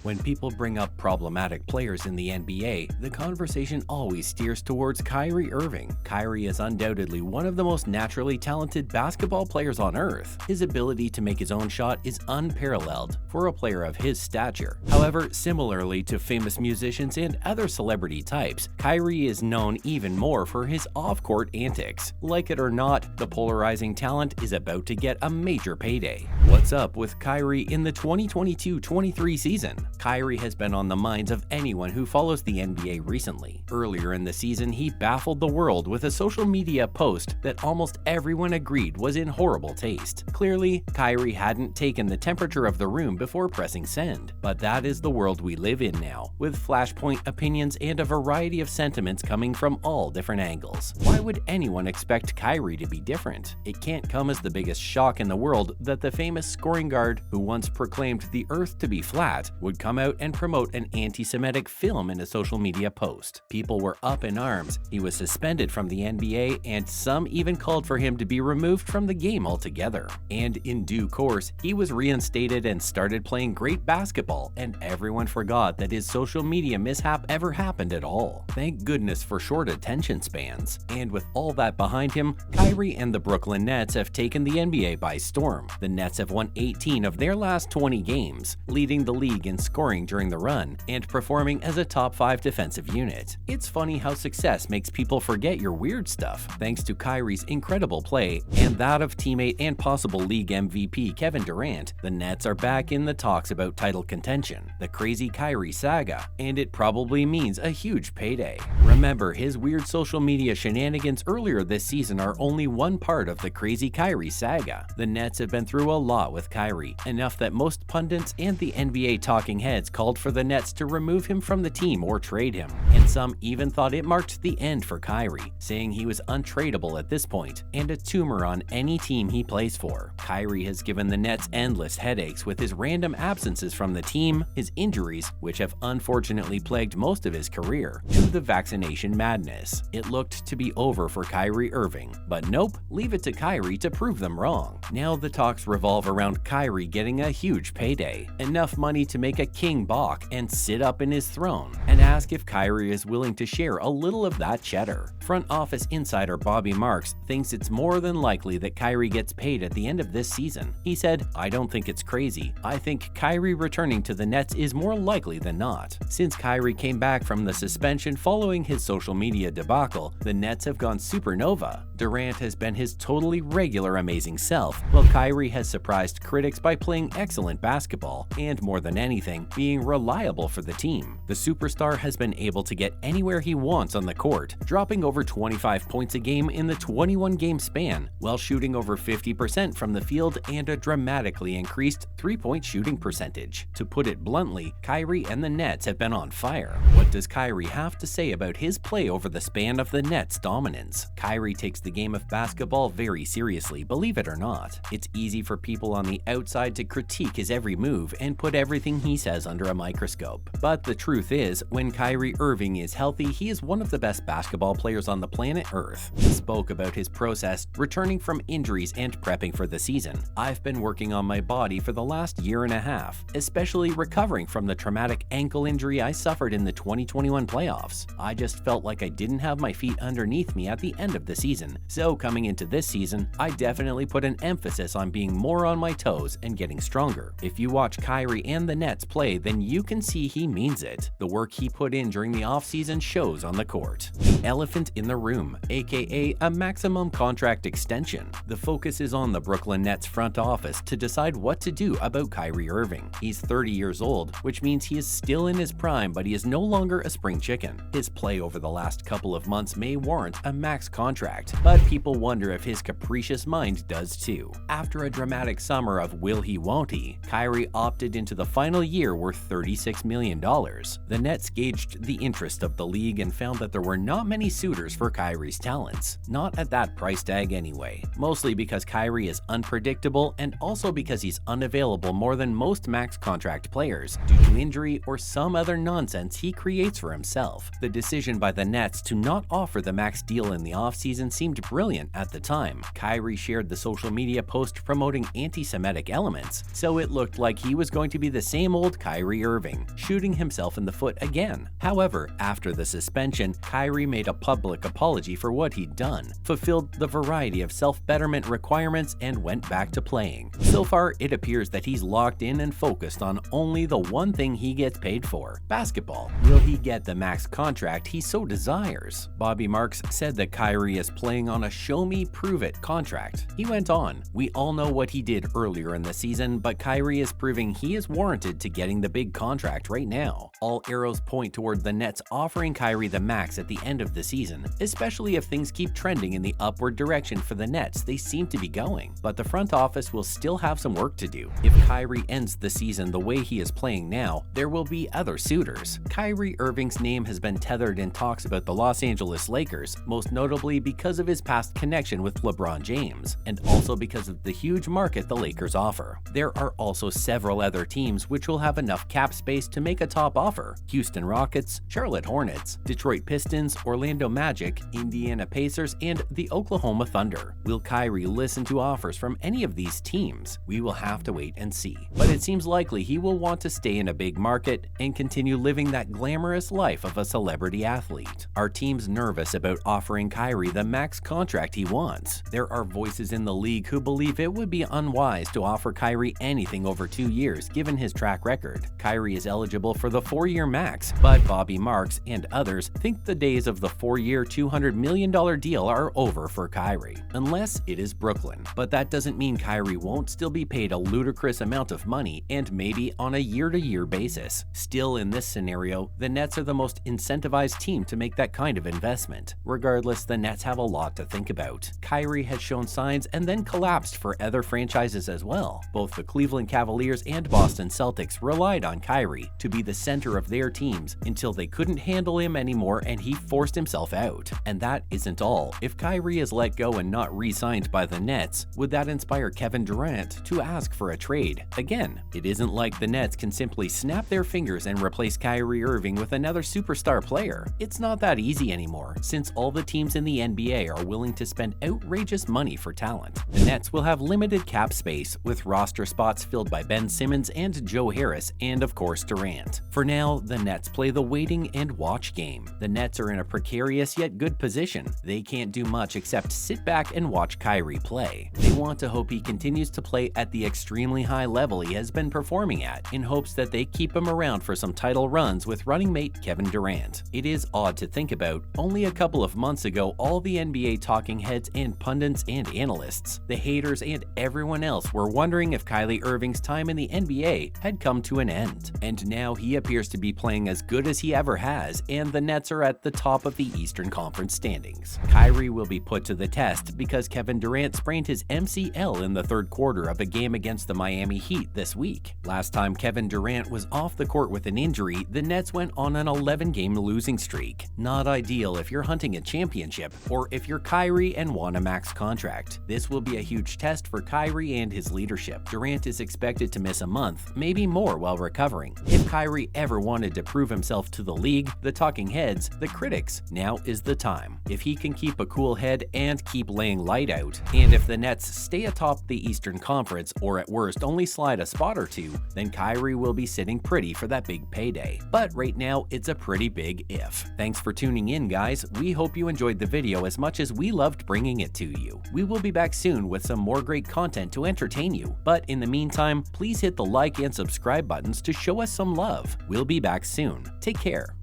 When people bring up problematic players in the NBA, the conversation always steers towards Kyrie Irving. Kyrie is undoubtedly one of the most naturally talented basketball players on earth. His ability to make his own shot is unparalleled for a player of his stature. However, similarly to famous musicians and other celebrity types, Kyrie is known even more for his off-court antics. Like it or not, the polarizing talent is about to get a major payday. What's up with Kyrie in the 2022-23 season? Kyrie has been on the minds of anyone who follows the NBA recently. Earlier in the season, he baffled the world with a social media post that almost everyone agreed was in horrible taste. Clearly, Kyrie hadn't taken the temperature of the room before pressing send. But that is the world we live in now, with flashpoint opinions and a variety of sentiments coming from all different angles. Why would anyone expect Kyrie to be different? It can't come as the biggest shock in the world that the famous scoring guard, who once proclaimed the earth to be flat, would come out and promote an anti-Semitic film in a social media post. People were up in arms. He was suspended from the NBA, and some even called for him to be removed from the game altogether. And in due course, he was reinstated and started playing great basketball, and everyone forgot that his social media mishap ever happened at all. Thank goodness for short attention spans. And with all that behind him, Kyrie and the Brooklyn Nets have taken the NBA by storm. The Nets have won 18 of their last 20 games, leading the league in scoring during the run and performing as a top 5 defensive unit. It's funny how success makes people forget your weird stuff. Thanks to Kyrie's incredible play and that of teammate and possible league MVP Kevin Durant, the Nets are back in the talks about title contention, the crazy Kyrie saga, and it probably means a huge payday. Remember, his weird social media shenanigans earlier this season are only one part of the crazy Kyrie saga. The Nets have been through a lot with Kyrie, enough that most pundits and the NBA talking heads called for the Nets to remove him from the team or trade him, and some even thought it marked the end for Kyrie, saying he was untradeable at this point and a tumor on any team he plays for. Kyrie has given the Nets endless headaches with his random absences from the team, his injuries, which have unfortunately plagued most of his career, to the vaccination madness. It looked to be over for Kyrie Irving, but nope, leave it to Kyrie to prove them wrong. Now the talks revolve around Kyrie getting a huge payday, enough money to make a king balk and sit up in his throne, and ask if Kyrie is willing to share a little of that cheddar. Front office insider Bobby Marks thinks it's more than likely that Kyrie gets paid at the end of this season. He said, "I don't think it's crazy. I think Kyrie returning to the Nets is more likely than not." Since Kyrie came back from the suspension following his social media debacle, the Nets have gone supernova. Durant has been his totally regular amazing self, while Kyrie has surprised critics by playing excellent basketball and, more than anything, being reliable for the team. The superstar has been able to get anywhere he wants on the court, dropping over 25 points a game in the 21-game span, while shooting over 50% from the field and a dramatically increased three-point shooting percentage. To put it bluntly, Kyrie and the Nets have been on fire. What does Kyrie have to say about his play over the span of the Nets' dominance? Kyrie takes the game of basketball very seriously, believe it or not. It's easy for people on the outside to critique his every move and put everything he says under a microscope. But the truth is, when Kyrie Irving is healthy, he is one of the best basketball players on the planet Earth. He spoke about his process returning from injuries and prepping for the season. "I've been working on my body for the last year and a half, especially recovering from the traumatic ankle injury I suffered in the 2021 playoffs. I just felt like I didn't have my feet underneath me at the end of the season. So coming into this season, I definitely put an emphasis on being more on my toes and getting stronger." If you watch Kyrie and the Nets play, then you can see he means it. The work he put in during the offseason shows on the court. The elephant in the room, aka a maximum contract extension. The focus is on the Brooklyn Nets front office to decide what to do about Kyrie Irving. He's 30 years old, which means he is still in his prime, but he is no longer a spring chicken. His play over the last couple of months may warrant a max contract, but people wonder if his capricious mind does too. After a dramatic summer of will he won't he, Kyrie opted into the final year worth $36 million. The Nets gauged the interest of the league and found that there were not many suitors for Kyrie's talents. Not at that price tag anyway, mostly because Kyrie is unpredictable and also because he's unavailable more than most max contract players due to injury or some other nonsense he creates for himself. The decision by the Nets to not offer the max deal in the offseason seemed brilliant at the time. Kyrie shared the social media post promoting anti-Semitic elements, so it looked like he was going to be the same old Kyrie Irving, shooting himself in the foot again. However, after the suspension, Kyrie made a public apology for what he'd done, fulfilled the variety of self-betterment requirements, and went back to playing. So far, it appears that he's locked in and focused on only the one thing he gets paid for: basketball. Will he get the max contract he so desires? Bobby Marks said that Kyrie is playing on a show-me, prove-it contract. He went on, "We all know what he did earlier in the season, but Kyrie is proving he is warranted to getting the big contract right now. All arrows point toward the Nets offering Kyrie the max at the end of the season, especially if things keep trending in the upward direction for the Nets they seem to be going. But the front office will still have some work to do. If Kyrie ends the season the way he is playing now, there will be other suitors." Kyrie Irving's name has been tethered in talks about the Los Angeles Lakers, most notably because of his past connection with LeBron James, and also because of the huge market the Lakers offer. There are also several other teams which will have enough cap space to make a top offer: Houston Rockets, Charlotte Hornets, Detroit Pistons, Orlando Magic, Indiana Pacers, and the Oklahoma Thunder. Will Kyrie listen to offers from any of these teams? We will have to wait and see. But it seems likely he will want to stay in a big market and continue living that glamorous life of a celebrity athlete. Are teams nervous about offering Kyrie the max contract he wants? There are voices in the league who believe it would be unwise to offer Kyrie anything over 2 years given his track record. Kyrie is eligible for the 4-year max, but Bobby Marks and others think the days of the 4-year $200 million deal are over for Kyrie, unless it is Brooklyn. But that doesn't mean Kyrie won't still be paid a ludicrous amount of money, and maybe on a year-to-year basis. Still, in this scenario, the Nets are the most incentivized team to make that kind of investment. Regardless, the Nets have a lot to think about. Kyrie has shown signs and then collapsed for other franchises as well. Both the Cleveland Cavaliers and Boston Celtics relied on Kyrie to be the center of their teams until they couldn't handle him anymore and he forced himself out. And that isn't all. If Kyrie is let go and not re-signed by the Nets, would that inspire Kevin Durant to ask for a trade? Again, it isn't like the Nets can simply snap their fingers and replace Kyrie Irving with another superstar player. It's not that easy anymore, since all the teams in the NBA are willing to spend outrageous money for talent. The Nets will have limited cap space, with roster spots filled by Ben Simmons and Joe Harris, and of course Durant. For now, the Nets play the waiting and watch game. The Nets are in a precarious yet good position. They can't do much except sit back and watch Kyrie play. They want to hope he continues to play at the extremely high level he has been performing at, in hopes that they keep him around for some title runs with running mate Kevin Durant. It is odd to think about. Only a couple of months ago, all the NBA talking heads and pundits and analysts, the haters and everyone else were wondering if Kyrie Irving's time in the NBA had come to an end. And now he appears to be playing as good as he ever has, and the Nets are at the top of the Eastern Conference standings. Kyrie will be put to the test because Kevin Durant sprained his MCL in the third quarter of a game against the Miami Heat this week. Last time Kevin Durant was off the court with an injury, the Nets went on an 11-game losing streak. Not ideal if you're hunting a championship, or if you're Kyrie and want a max contract. This will be a huge test for Kyrie and his leadership. Durant is expected to miss a month, maybe more, while recovering. If Kyrie ever wanted to prove himself to the league, the talking heads, the critics, now is the time. If he can keep a cool head and keep laying light out, and if the Nets stay atop the Eastern Conference, or at worst only slide a spot or two, then Kyrie will be sitting pretty for that big payday. But right now, it's a pretty big if. Thanks for tuning in, guys. We hope you enjoyed the video as much as we loved bringing it to you. We will be back soon with some more great content to entertain you. But in the meantime, please hit the like and subscribe buttons to show us some love. We'll be back soon. Take care.